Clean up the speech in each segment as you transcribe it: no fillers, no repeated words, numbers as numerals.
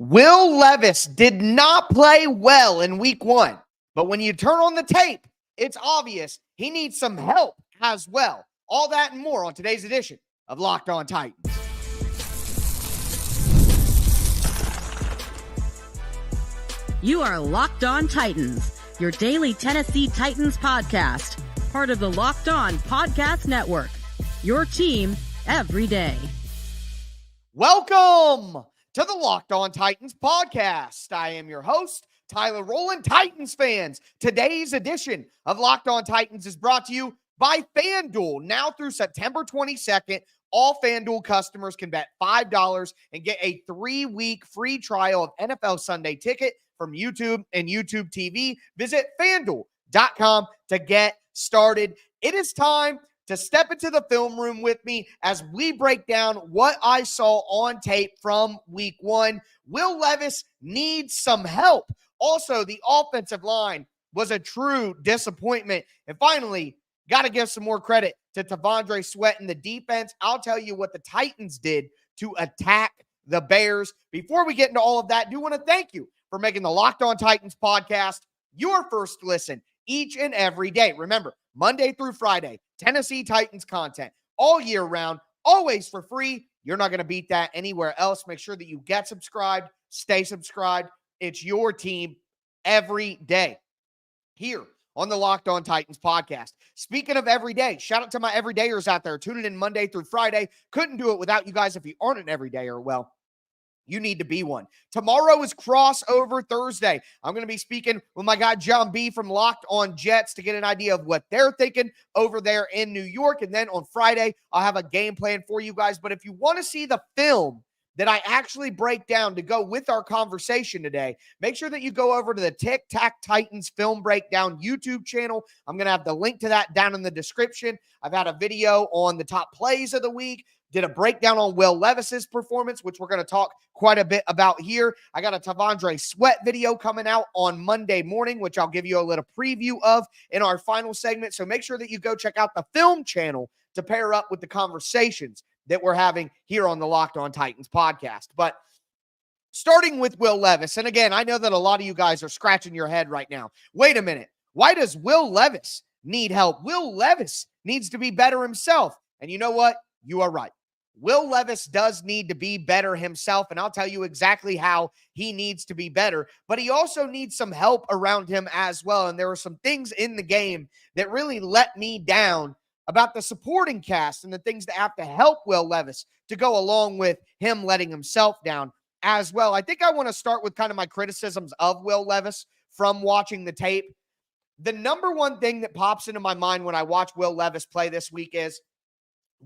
Will Levis did not play well in week one, but when you turn on the tape, it's obvious he needs some help as well. All that and more on today's edition of Locked On Titans. You are Locked On Titans, your daily Tennessee Titans podcast, part of the Locked On Podcast Network, your team every day. Welcome to the Locked On Titans podcast. I am your host, Tyler Rowland. Titans fans, today's edition of Locked On Titans is brought to you by FanDuel. Now through September 22nd, all FanDuel customers can bet $5 and get a 3-week free trial of NFL Sunday Ticket from YouTube and YouTube TV. Visit FanDuel.com to get started. It is time to step into the film room with me as we break down what I saw on tape from week one. Will Levis needs some help. Also, the offensive line was a true disappointment. And finally, got to give some more credit to T'Vondre Sweat and the defense. I'll tell you what the Titans did to attack the Bears. Before we get into all of that, I do want to thank you for making the Locked On Titans podcast your first listen each and every day. Remember, Monday through Friday, Tennessee Titans content all year round, always for free. You're not going to beat that anywhere else. Make sure that you get subscribed, stay subscribed. It's your team every day here on the Locked On Titans podcast. Speaking of every day, shout out to my everydayers out there tuning in Monday through Friday. Couldn't do it without you guys. If you aren't an everydayer, well, you need to be one. Tomorrow is crossover Thursday. I'm going to be speaking with my guy John B from Locked On Jets to get an idea of what they're thinking over there in New York. And then on Friday, I'll have a game plan for you guys. But if you want to see the film that I actually break down to go with our conversation today, make sure that you go over to the Tic Tac Titans Film Breakdown YouTube channel. I'm going to have the link to that down in the description. I've had a video on the top plays of the week. Did a breakdown on Will Levis's performance, which we're going to talk quite a bit about here. I got a T'Vondre Sweat video coming out on Monday morning, which I'll give you a little preview of in our final segment. So make sure that you go check out the film channel to pair up with the conversations that we're having here on the Locked On Titans podcast. But starting with Will Levis, and again, I know that a lot of you guys are scratching your head right now. Wait a minute. Why does Will Levis need help? Will Levis needs to be better himself. And you know what? You are right. Will Levis does need to be better himself, and I'll tell you exactly how he needs to be better, but he also needs some help around him as well, and there were some things in the game that really let me down about the supporting cast and the things that have to help Will Levis to go along with him letting himself down as well. I think I want to start with kind of my criticisms of Will Levis from watching the tape. The number one thing that pops into my mind when I watch Will Levis play this week is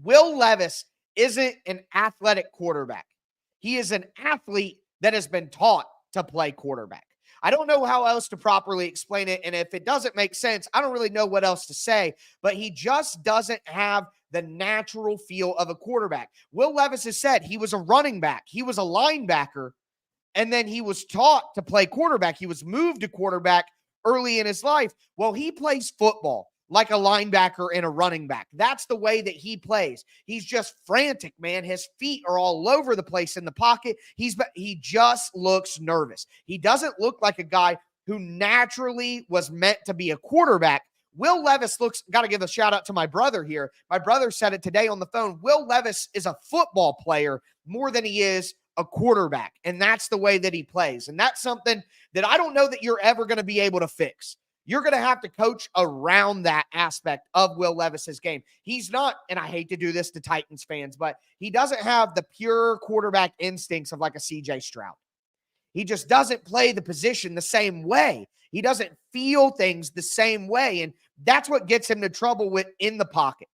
Will Levis isn't an athletic quarterback. He is an athlete that has been taught to play quarterback. I don't know how else to properly explain it, and if it doesn't make sense, I don't really know what else to say, but he just doesn't have the natural feel of a quarterback. Will Levis has said he was a running back. He was a linebacker, and then he was taught to play quarterback. He was moved to quarterback early in his life. Well, he plays football like a linebacker and a running back. That's the way that he plays. He's just frantic, man. His feet are all over the place in the pocket. He just looks nervous. He doesn't look like a guy who naturally was meant to be a quarterback. Will Levis got to give a shout out to my brother here. My brother said it today on the phone. Will Levis is a football player more than he is a quarterback. And that's the way that he plays. And that's something that I don't know that you're ever going to be able to fix. You're going to have to coach around that aspect of Will Levis's game. He's not, and I hate to do this to Titans fans, but he doesn't have the pure quarterback instincts of like a CJ Stroud. He just doesn't play the position the same way. He doesn't feel things the same way, and that's what gets him to trouble with in the pocket.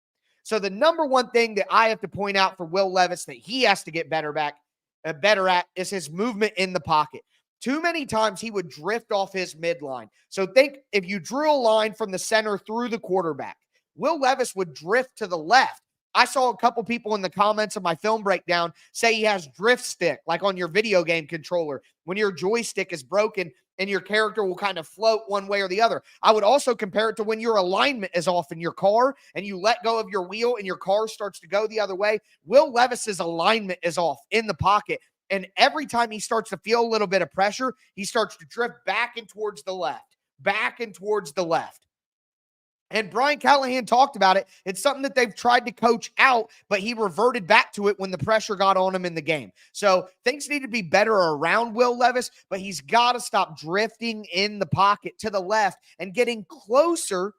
So the number one thing that I have to point out for Will Levis that he has to get better at is his movement in the pocket. Too many times he would drift off his midline. So think if you drew a line from the center through the quarterback, Will Levis would drift to the left. I saw a couple people in the comments of my film breakdown say he has drift stick, like on your video game controller, when your joystick is broken and your character will kind of float one way or the other. I would also compare it to when your alignment is off in your car and you let go of your wheel and your car starts to go the other way. Will Levis's alignment is off in the pocket. And every time he starts to feel a little bit of pressure, he starts to drift back and towards the left, back and towards the left. And Brian Callahan talked about it. It's something that they've tried to coach out, but he reverted back to it when the pressure got on him in the game. So things need to be better around Will Levis, but he's got to stop drifting in the pocket to the left and getting closer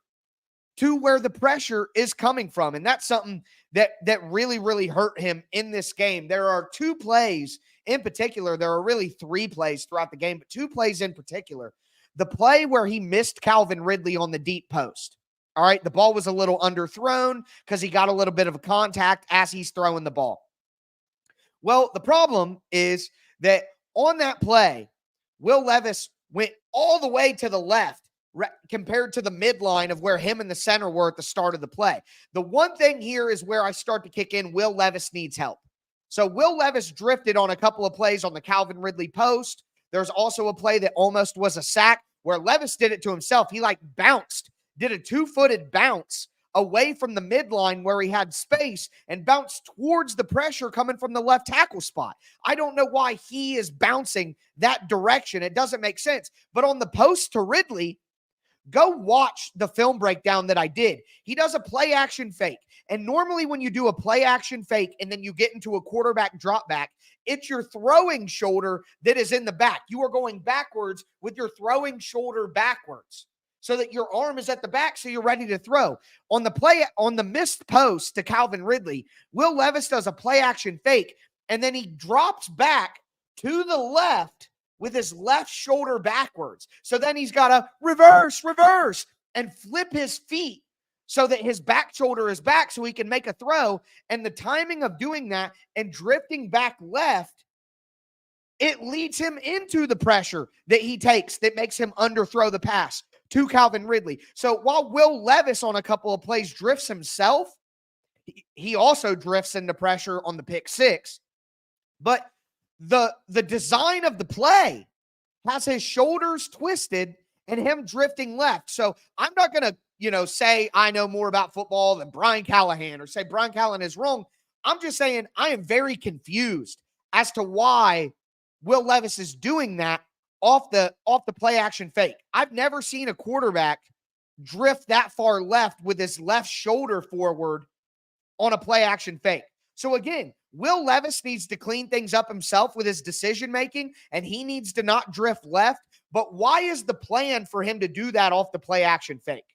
to where the pressure is coming from. And that's something that really, really hurt him in this game. There are two plays in particular. There are really three plays throughout the game, but two plays in particular. The play where he missed Calvin Ridley on the deep post. All right, the ball was a little underthrown because he got a little bit of a contact as he's throwing the ball. Well, the problem is that on that play, Will Levis went all the way to the left compared to the midline of where him and the center were at the start of the play. The one thing here is where I start to kick in, Will Levis needs help. So Will Levis drifted on a couple of plays on the Calvin Ridley post. There's also a play that almost was a sack where Levis did it to himself. He bounced, did a two-footed bounce away from the midline where he had space and bounced towards the pressure coming from the left tackle spot. I don't know why he is bouncing that direction. It doesn't make sense. But on the post to Ridley, go watch the film breakdown that I did. He does a play action fake. And normally when you do a play action fake and then you get into a quarterback drop back, it's your throwing shoulder that is in the back. You are going backwards with your throwing shoulder backwards so that your arm is at the back so you're ready to throw. On the missed post to Calvin Ridley, Will Levis does a play action fake, and then he drops back to the left with his left shoulder backwards. So then he's got to reverse, and flip his feet so that his back shoulder is back so he can make a throw. And the timing of doing that and drifting back left, it leads him into the pressure that he takes that makes him underthrow the pass to Calvin Ridley. So while Will Levis on a couple of plays drifts himself, he also drifts into pressure on the pick six. But the design of the play has his shoulders twisted and him drifting left. So I'm not going to, say I know more about football than Brian Callahan or say Brian Callahan is wrong. I'm just saying I am very confused as to why Will Levis is doing that off the play action fake. I've never seen a quarterback drift that far left with his left shoulder forward on a play action fake. So again, Will Levis needs to clean things up himself with his decision making, and he needs to not drift left. But why is the plan for him to do that off the play action fake?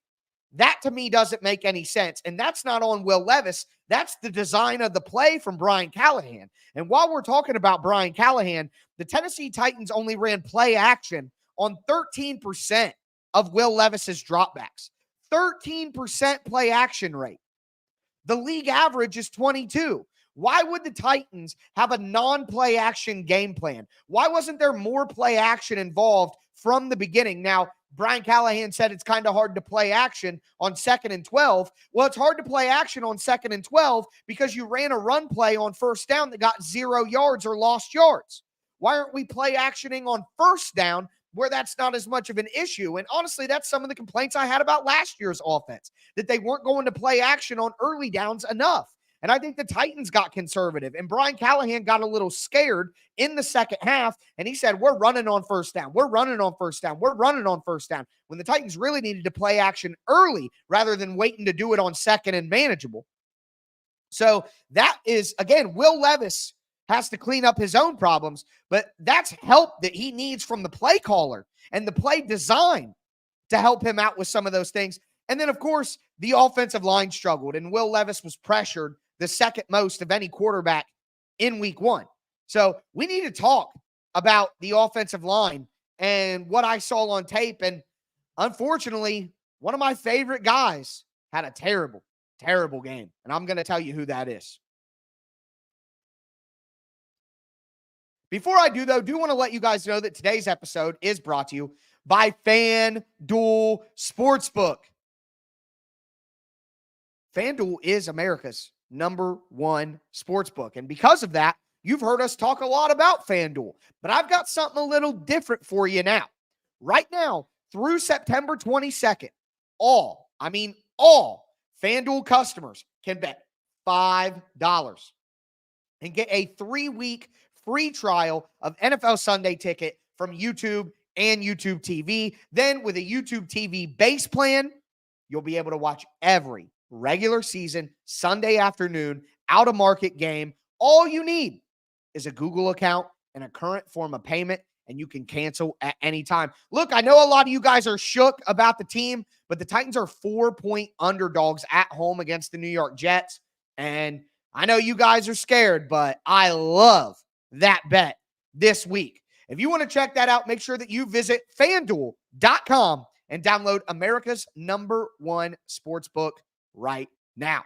That to me doesn't make any sense. And that's not on Will Levis. That's the design of the play from Brian Callahan. And while we're talking about Brian Callahan, the Tennessee Titans only ran play action on 13% of Will Levis's dropbacks. 13% play action rate. The league average is 22. Why would the Titans have a non-play action game plan? Why wasn't there more play action involved from the beginning? Now, Brian Callahan said it's kind of hard to play action on 2nd and 12. Well, it's hard to play action on 2nd and 12 because you ran a run play on first down that got 0 yards or lost yards. Why aren't we play actioning on first down where that's not as much of an issue? And honestly, that's some of the complaints I had about last year's offense, that they weren't going to play action on early downs enough. And I think the Titans got conservative, and Brian Callahan got a little scared in the second half, and he said, we're running on first down. We're running on first down. We're running on first down. When the Titans really needed to play action early rather than waiting to do it on second and manageable. So that is, again, Will Levis has to clean up his own problems, but that's help that he needs from the play caller and the play design to help him out with some of those things. And then, of course, the offensive line struggled, and Will Levis was pressured the second most of any quarterback in week one. So we need to talk about the offensive line and what I saw on tape. And unfortunately, one of my favorite guys had a terrible, terrible game. And I'm going to tell you who that is. Before I do, though, do want to let you guys know that today's episode is brought to you by FanDuel Sportsbook. FanDuel is America's #1 sportsbook. And because of that, you've heard us talk a lot about FanDuel. But I've got something a little different for you now. Right now, through September 22nd, all FanDuel customers can bet $5 and get a 3-week free trial of NFL Sunday Ticket from YouTube and YouTube TV. Then with a YouTube TV base plan, you'll be able to watch every regular season Sunday afternoon out of market game. All you need is a Google account and a current form of payment, and you can cancel at any time. Look, I know a lot of you guys are shook about the team, but the Titans are 4-point underdogs at home against the New York Jets. And I know you guys are scared, but I love that bet this week. If you want to check that out, make sure that you visit FanDuel.com and download America's #1 sportsbook right now.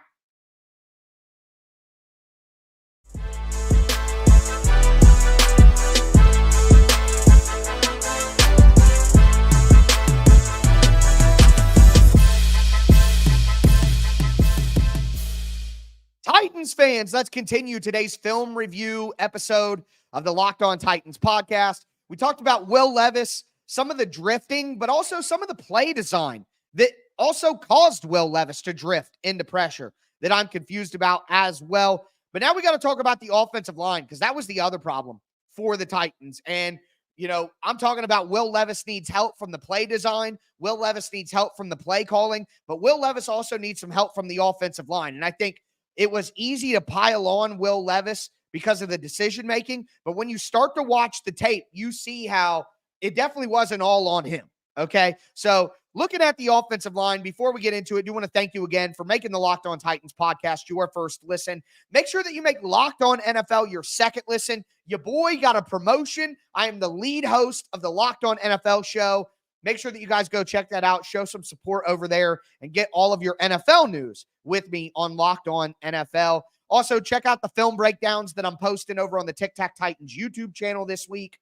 Titans fans, let's continue today's film review episode of the Locked On Titans podcast. We talked about Will Levis, some of the drifting, but also some of the play design that also caused Will Levis to drift into pressure that I'm confused about as well. But now we got to talk about the offensive line, because that was the other problem for the Titans. And, you know, I'm talking about Will Levis needs help from the play design. Will Levis needs help from the play calling, but Will Levis also needs some help from the offensive line. And I think it was easy to pile on Will Levis because of the decision-making, but when you start to watch the tape, you see how it definitely wasn't all on him, okay? So looking at the offensive line, before we get into it, I do want to thank you again for making the Locked On Titans podcast your first listen. Make sure that you make Locked On NFL your second listen. Your boy got a promotion. I am the lead host of the Locked On NFL show. Make sure that you guys go check that out, show some support over there, and get all of your NFL news with me on Locked On NFL. Also, check out the film breakdowns that I'm posting over on the Tic Tac Titans YouTube channel this week.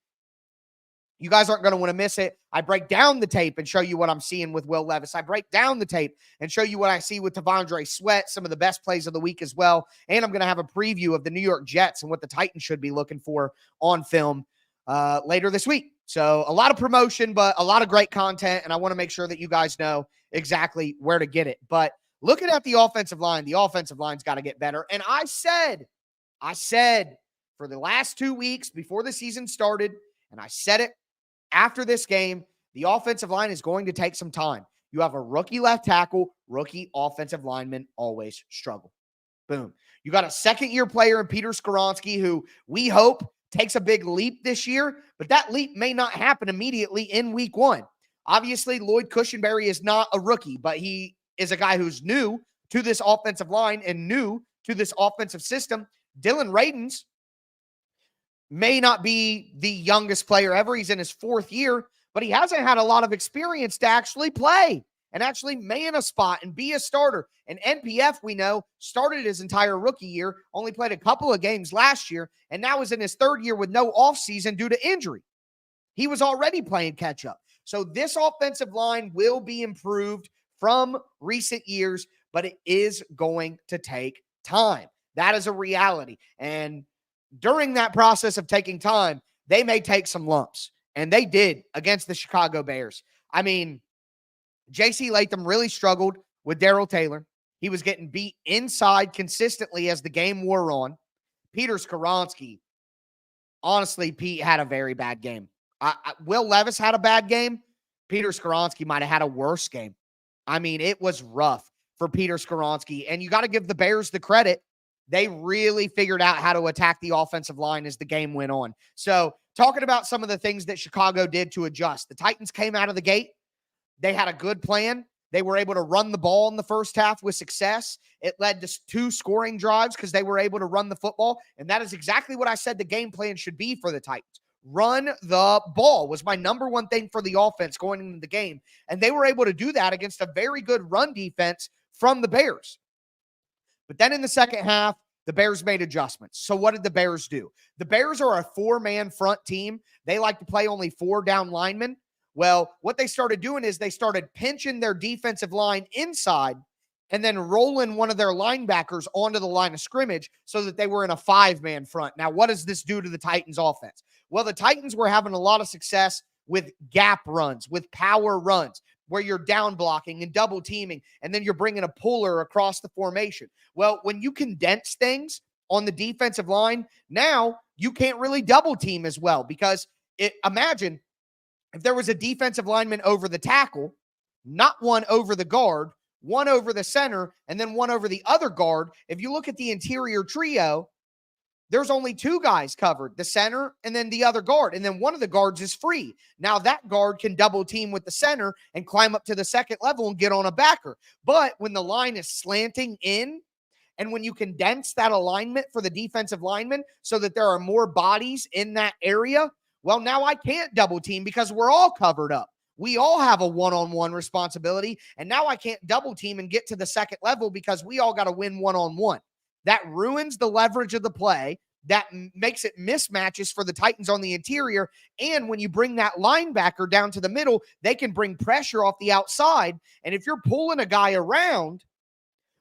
You guys aren't going to want to miss it. I break down the tape and show you what I'm seeing with Will Levis. I break down the tape and show you what I see with T'Vondre Sweat, some of the best plays of the week as well. And I'm going to have a preview of the New York Jets and what the Titans should be looking for on film later this week. So a lot of promotion, but a lot of great content, and I want to make sure that you guys know exactly where to get it. But looking at the offensive line's got to get better. And I said for the last 2 weeks before the season started, and I said it after this game, the offensive line is going to take some time. You have a rookie left tackle, rookie offensive linemen always struggle. Boom. You got a second-year player in Peter Skoronski who we hope takes a big leap this year, but that leap may not happen immediately in week one. Obviously, Lloyd Cushenberry is not a rookie, but he is a guy who's new to this offensive line and new to this offensive system. Dylan Radins may not be the youngest player ever. He's in his fourth year, but he hasn't had a lot of experience to actually play and actually man a spot and be a starter. And NPF, we know, started his entire rookie year, only played a couple of games last year, and now is in his third year with no offseason due to injury. He was already playing catch-up. So this offensive line will be improved from recent years, but it is going to take time. That is a reality. And during that process of taking time, they may take some lumps. And they did against the Chicago Bears. I mean, J.C. Latham really struggled with Darrell Taylor. He was getting beat inside consistently as the game wore on. Peter Skoronski, honestly, Pete had a very bad game. Will Levis had a bad game. Peter Skoronski might have had a worse game. I mean, it was rough for Peter Skoronski. And you got to give the Bears the credit. They really figured out how to attack the offensive line as the game went on. So talking about some of the things that Chicago did to adjust. The Titans came out of the gate. They had a good plan. They were able to run the ball in the first half with success. It led to 2 scoring drives because they were able to run the football. And that is exactly what I said the game plan should be for the Titans. Run the ball was my number one thing for the offense going into the game. And they were able to do that against a very good run defense from the Bears. But then in the second half, the Bears made adjustments. So what did the Bears do? The Bears are a 4-man front team. They like to play only 4 down linemen. Well, what they started doing is they started pinching their defensive line inside and then rolling one of their linebackers onto the line of scrimmage so that they were in a 5-man front. Now, what does this do to the Titans offense? Well, the Titans were having a lot of success with gap runs, with power runs, where you're down blocking and double teaming, and then you're bringing a puller across the formation. Well, when you condense things on the defensive line, now you can't really double team as well, because imagine if there was a defensive lineman over the tackle, not one over the guard, one over the center, and then one over the other guard. If you look at the interior trio, there's only two guys covered, the center and then the other guard. And then one of the guards is free. Now that guard can double team with the center and climb up to the second level and get on a backer. But when the line is slanting in, and when you condense that alignment for the defensive lineman so that there are more bodies in that area, well, now I can't double team because we're all covered up. We all have a one-on-one responsibility, and now I can't double team and get to the second level because we all got to win one-on-one. That ruins the leverage of the play. That makes it mismatches for the Titans on the interior. And when you bring that linebacker down to the middle, they can bring pressure off the outside. And if you're pulling a guy around,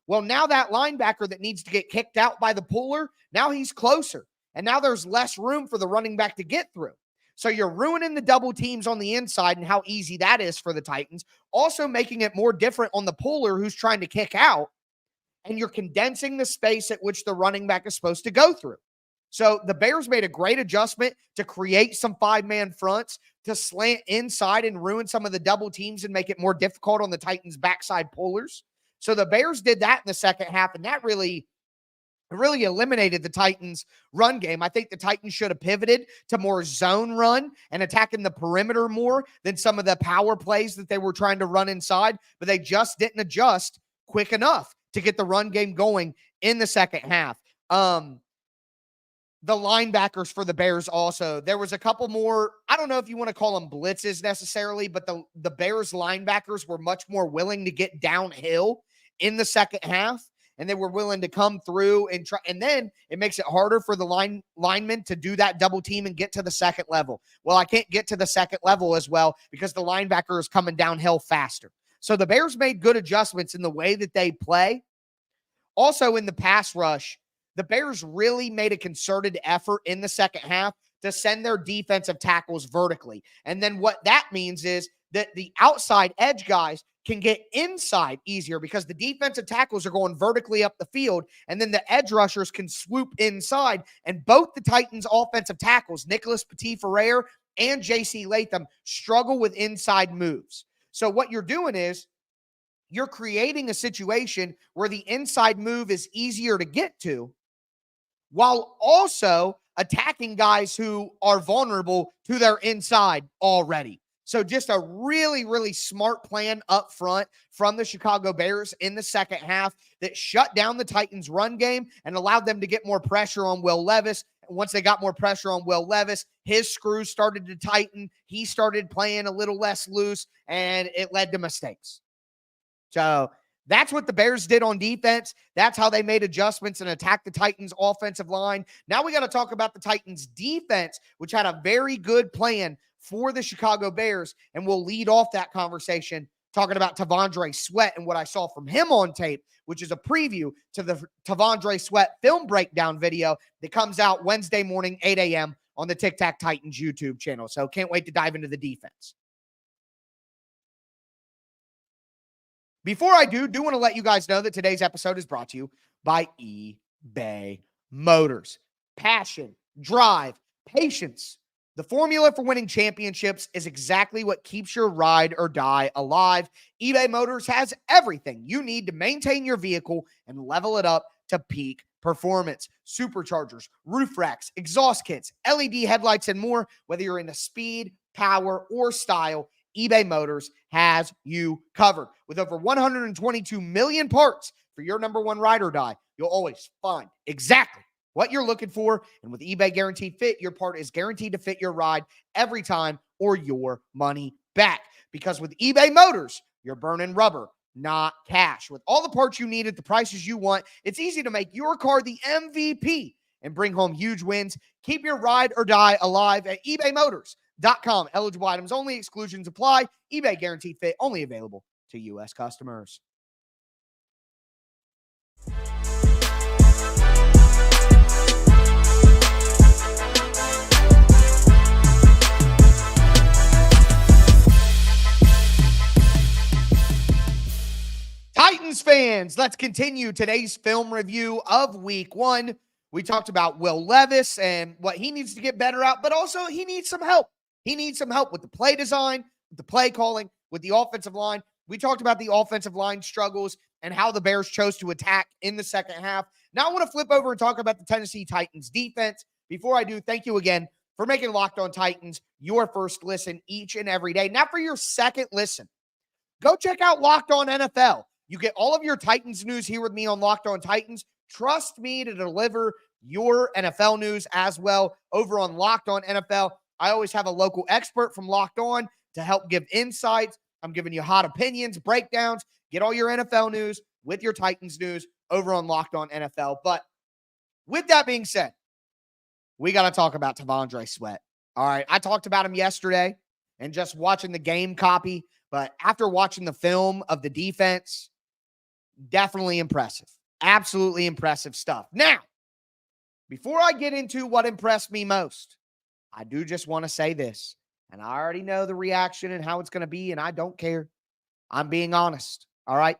well, now that linebacker that needs to get kicked out by the puller, now he's closer. And now there's less room for the running back to get through. So you're ruining the double teams on the inside and how easy that is for the Titans. Also making it more different on the puller who's trying to kick out. And you're condensing the space at which the running back is supposed to go through. So the Bears made a great adjustment to create some five-man fronts, to slant inside and ruin some of the double teams and make it more difficult on the Titans' backside pullers. So the Bears did that in the second half, and that really eliminated the Titans' run game. I think the Titans should have pivoted to more zone run and attacking the perimeter more than some of the power plays that they were trying to run inside, but they just didn't adjust quick enough to get the run game going in the second half. The linebackers for the Bears also, there was a couple more, I don't know if you want to call them blitzes necessarily, but the Bears linebackers were much more willing to get downhill in the second half, and they were willing to come through and try, and then it makes it harder for the linemen to do that double team and get to the second level. Well, I can't get to the second level as well because the linebacker is coming downhill faster. So the Bears made good adjustments in the way that they play. Also in the pass rush, the Bears really made a concerted effort in the second half to send their defensive tackles vertically. And then what that means is that the outside edge guys can get inside easier because the defensive tackles are going vertically up the field, and then the edge rushers can swoop inside. And both the Titans' offensive tackles, Nicholas Petit-Ferrer and J.C. Latham, struggle with inside moves. So what you're doing is you're creating a situation where the inside move is easier to get to, while also attacking guys who are vulnerable to their inside already. So just a really, really smart plan up front from the Chicago Bears in the second half that shut down the Titans' run game and allowed them to get more pressure on Will Levis. Once they got more pressure on Will Levis, his screws started to tighten. He started playing a little less loose, and it led to mistakes. So that's what the Bears did on defense. That's how they made adjustments and attacked the Titans' offensive line. Now we got to talk about the Titans' defense, which had a very good plan for the Chicago Bears, and we'll lead off that conversation talking about T'Vondre Sweat and what I saw from him on tape, which is a preview to the T'Vondre Sweat film breakdown video that comes out Wednesday morning, 8 a.m. on the Tic Tac Titans YouTube channel. So can't wait to dive into the defense. Before I do want to let you guys know that today's episode is brought to you by eBay Motors. Passion, drive, patience. The formula for winning championships is exactly what keeps your ride or die alive. eBay Motors has everything you need to maintain your vehicle and level it up to peak performance. Superchargers, roof racks, exhaust kits, LED headlights, and more. Whether you're into speed, power, or style, eBay Motors has you covered. With over 122 million parts for your number one ride or die, you'll always find exactly what you're looking for. And with eBay Guaranteed Fit, your part is guaranteed to fit your ride every time or your money back. Because with eBay Motors, you're burning rubber, not cash. With all the parts you need at the prices you want, it's easy to make your car the MVP and bring home huge wins. Keep your ride or die alive at ebaymotors.com. Eligible items only. Exclusions apply. eBay Guaranteed Fit only available to U.S. customers. Titans fans, let's continue today's film review of Week 1. We talked about Will Levis and what he needs to get better at, but also he needs some help. He needs some help with the play design, with the play calling, with the offensive line. We talked about the offensive line struggles and how the Bears chose to attack in the second half. Now I want to flip over and talk about the Tennessee Titans defense. Before I do, thank you again for making Locked On Titans your first listen each and every day. Now for your second listen, go check out Locked On NFL. You get all of your Titans news here with me on Locked On Titans. Trust me to deliver your NFL news as well over on Locked On NFL. I always have a local expert from Locked On to help give insights. I'm giving you hot opinions, breakdowns. Get all your NFL news with your Titans news over on Locked On NFL. But with that being said, we got to talk about T'Vondre Sweat. All right, I talked about him yesterday and just watching the game copy. But after watching the film of the defense, definitely impressive. Absolutely impressive stuff. Now, before I get into what impressed me most, I do just want to say this. And I already know the reaction and how it's going to be, and I don't care. I'm being honest, all right?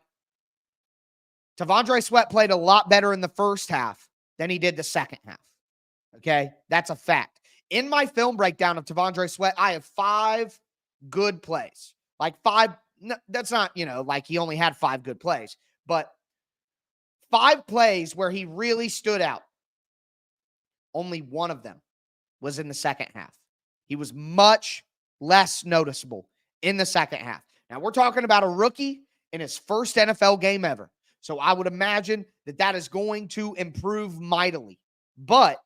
T'Vondre Sweat played a lot better in the first half than he did the second half, okay? That's a fact. In my film breakdown of T'Vondre Sweat, I have 5 good plays. Like 5, no, that's not, like he only had 5 good plays, but 5 plays where he really stood out. Only one of them was in the second half. He was much less noticeable in the second half. Now, we're talking about a rookie in his first NFL game ever. So I would imagine that is going to improve mightily. But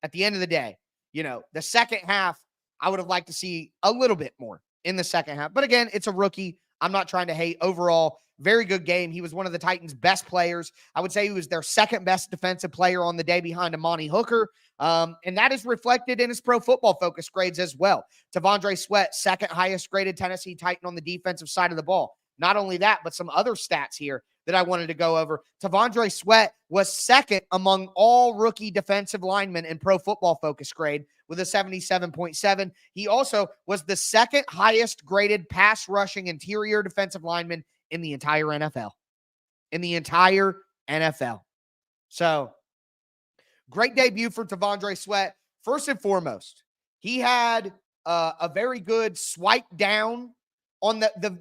at the end of the day, the second half, I would have liked to see a little bit more in the second half. But again, it's a rookie. I'm not trying to hate. Overall, very good game. He was one of the Titans' best players. I would say he was their second best defensive player on the day behind Amani Hooker. And that is reflected in his Pro Football Focus grades as well. T'Vondre Sweat, second highest graded Tennessee Titan on the defensive side of the ball. Not only that, but some other stats here that I wanted to go over. T'Vondre Sweat was second among all rookie defensive linemen in Pro Football Focus grade with a 77.7. He also was the second highest graded pass rushing interior defensive lineman in the entire NFL. So, great debut for T'Vondre Sweat. First and foremost, he had a very good swipe down on the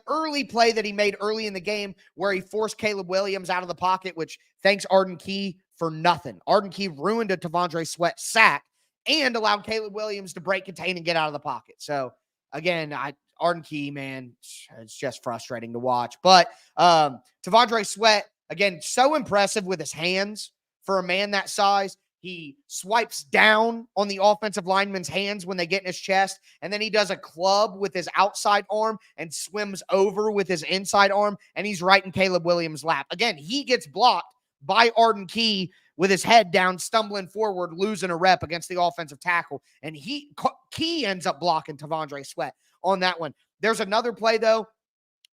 early play that he made early in the game where he forced Caleb Williams out of the pocket, which thanks Arden Key for nothing. Arden Key ruined a T'Vondre Sweat sack and allowed Caleb Williams to break, contain, and get out of the pocket. So, again, Arden Key, man, it's just frustrating to watch. But T'Vondre Sweat, again, so impressive with his hands for a man that size. He swipes down on the offensive lineman's hands when they get in his chest, and then he does a club with his outside arm and swims over with his inside arm, and he's right in Caleb Williams' lap. Again, he gets blocked by Arden Key with his head down, stumbling forward, losing a rep against the offensive tackle, and Key ends up blocking T'Vondre Sweat on that one. There's another play, though,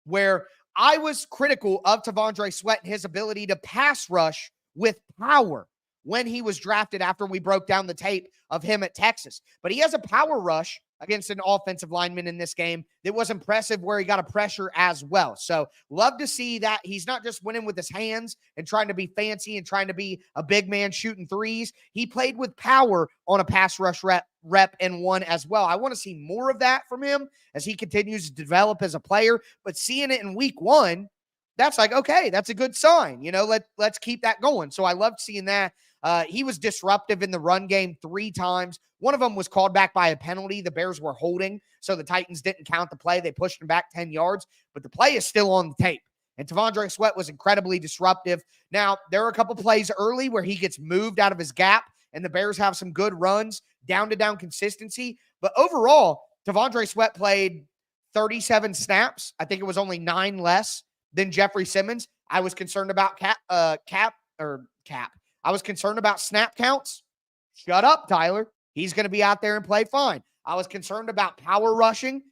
where I was critical of T'Vondre Sweat and his ability to pass rush with power when he was drafted after we broke down the tape of him at Texas. But he has a power rush against an offensive lineman in this game that was impressive where he got a pressure as well. So love to see that he's not just winning with his hands and trying to be fancy and trying to be a big man shooting threes. He played with power on a pass rush rep and one as well. I want to see more of that from him as he continues to develop as a player, but seeing it in week 1, that's like, okay, that's a good sign. Let's keep that going. So I loved seeing that. He was disruptive in the run game 3 times. One of them was called back by a penalty. The Bears were holding, so the Titans didn't count the play. They pushed him back 10 yards, but the play is still on the tape. And T'Vondre Sweat was incredibly disruptive. Now, there are a couple plays early where he gets moved out of his gap, and the Bears have some good runs, down-to-down consistency. But overall, T'Vondre Sweat played 37 snaps. I think it was only 9 less than Jeffrey Simmons. I was concerned about Cap. I was concerned about snap counts. Shut up, Tyler. He's going to be out there and play fine. I was concerned about power rushing.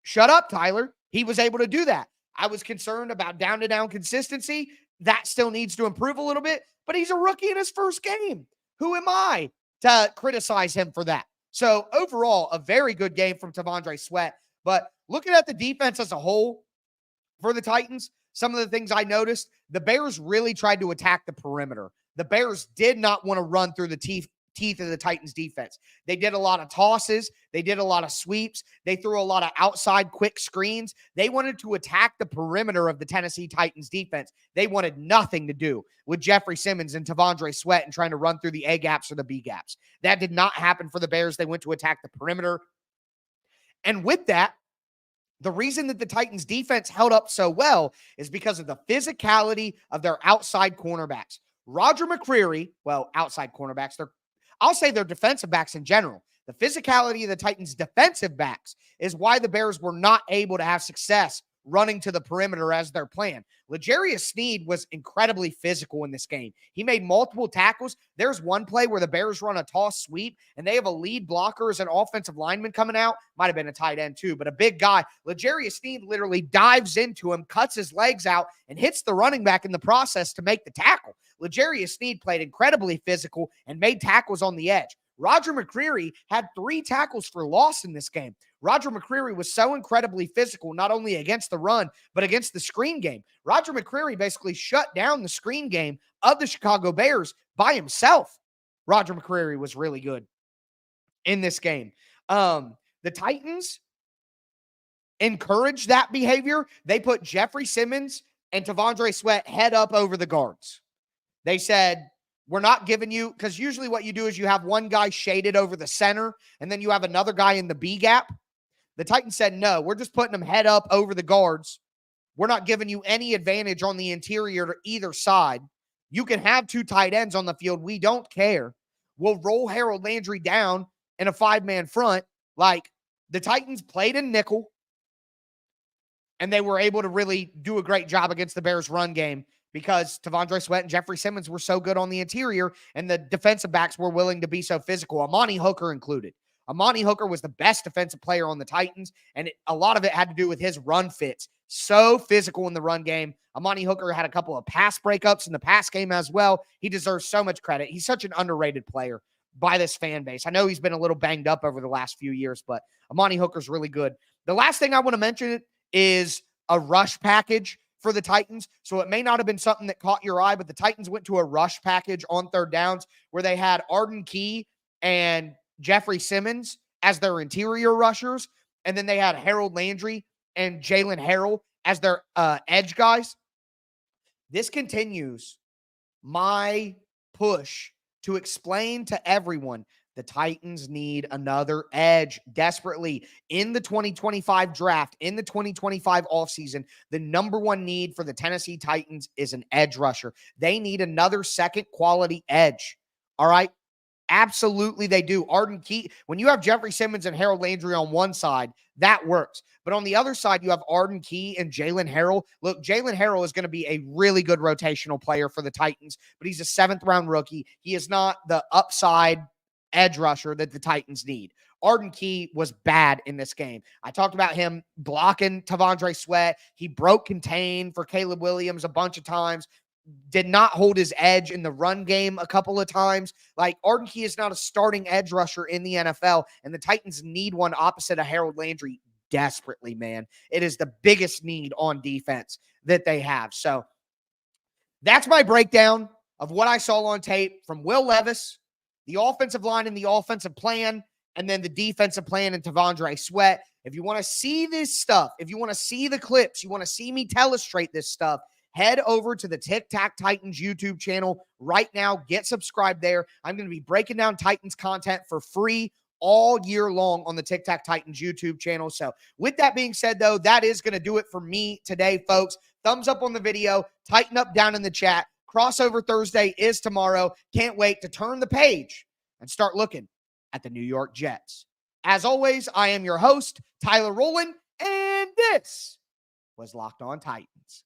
Shut up, Tyler. He was able to do that. I was concerned about down-to-down consistency. That still needs to improve a little bit, but he's a rookie in his first game. Who am I to criticize him for that? So overall, a very good game from T'Vondre Sweat. But looking at the defense as a whole for the Titans, some of the things I noticed, the Bears really tried to attack the perimeter. the Bears did not want to run through the teeth of the Titans defense. They did a lot of tosses. They did a lot of sweeps. They threw a lot of outside quick screens. They wanted to attack the perimeter of the Tennessee Titans defense. They wanted nothing to do with Jeffrey Simmons and Tavondre Sweat and trying to run through the A gaps or the B gaps. That did not happen for the Bears. They went to attack the perimeter. And with that, the reason that the Titans defense held up so well is because of the physicality of their outside cornerbacks. Roger McCreary, well, outside cornerbacks, I'll say they're defensive backs in general. The physicality of the Titans' defensive backs is why the Bears were not able to have success running to the perimeter as their plan. L'Jarius Sneed was incredibly physical in this game. He made multiple tackles. There's one play where the Bears run a toss sweep, and they have a lead blocker as an offensive lineman coming out. Might have been a tight end too, but a big guy. L'Jarius Sneed literally dives into him, cuts his legs out, and hits the running back in the process to make the tackle. L'Jarius Sneed played incredibly physical and made tackles on the edge. Roger McCreary had 3 tackles for loss in this game. Roger McCreary was so incredibly physical, not only against the run, but against the screen game. Roger McCreary basically shut down the screen game of the Chicago Bears by himself. Roger McCreary was really good in this game. The Titans encouraged that behavior. They put Jeffrey Simmons and Tavondre Sweat head up over the guards. They said, we're not giving you, because usually what you do is you have one guy shaded over the center, and then you have another guy in the B gap. The Titans said, no, we're just putting them head up over the guards. We're not giving you any advantage on the interior to either side. You can have 2 tight ends on the field. We don't care. We'll roll Harold Landry down in a 5-man front. Like, the Titans played in nickel, and they were able to really do a great job against the Bears' run game, because Tavondre Sweat and Jeffrey Simmons were so good on the interior, and the defensive backs were willing to be so physical, Amani Hooker included. Amani Hooker was the best defensive player on the Titans, and a lot of it had to do with his run fits. So physical in the run game. Amani Hooker had a couple of pass breakups in the pass game as well. He deserves so much credit. He's such an underrated player by this fan base. I know he's been a little banged up over the last few years, but Amani Hooker's really good. The last thing I want to mention is a rush package for the Titans. So it may not have been something that caught your eye, but the Titans went to a rush package on third downs where they had Arden Key and Jeffrey Simmons as their interior rushers. And then they had Harold Landry and Jalen Harrell as their edge guys. This continues my push to explain to everyone the Titans need another edge desperately in the 2025 draft, in the 2025 offseason. The number one need for the Tennessee Titans is an edge rusher. They need another second quality edge. All right. Absolutely, they do. Arden Key, when you have Jeffrey Simmons and Harold Landry on one side, that works. But on the other side, you have Arden Key and Jalen Harrell. Look, Jalen Harrell is going to be a really good rotational player for the Titans, but he's a 7th-round rookie. He is not the upside edge rusher that the Titans need. Arden Key was bad in this game. I talked about him blocking Tavondre Sweat. He broke contain for Caleb Williams a bunch of times. Did not hold his edge in the run game a couple of times. Like, Arden Key is not a starting edge rusher in the NFL, and the Titans need one opposite of Harold Landry desperately, man. It is the biggest need on defense that they have. So that's my breakdown of what I saw on tape from Will Levis, the offensive line and the offensive plan, and then the defensive plan and Tavondre Sweat. If you want to see this stuff, if you want to see the clips, you want to see me illustrate this stuff, head over to the Tic Tac Titans YouTube channel right now. Get subscribed there. I'm going to be breaking down Titans content for free all year long on the Tic Tac Titans YouTube channel. So with that being said, though, that is going to do it for me today, folks. Thumbs up on the video. Tighten up down in the chat. Crossover Thursday is tomorrow. Can't wait to turn the page and start looking at the New York Jets. As always, I am your host, Tyler Rowland, and this was Locked On Titans.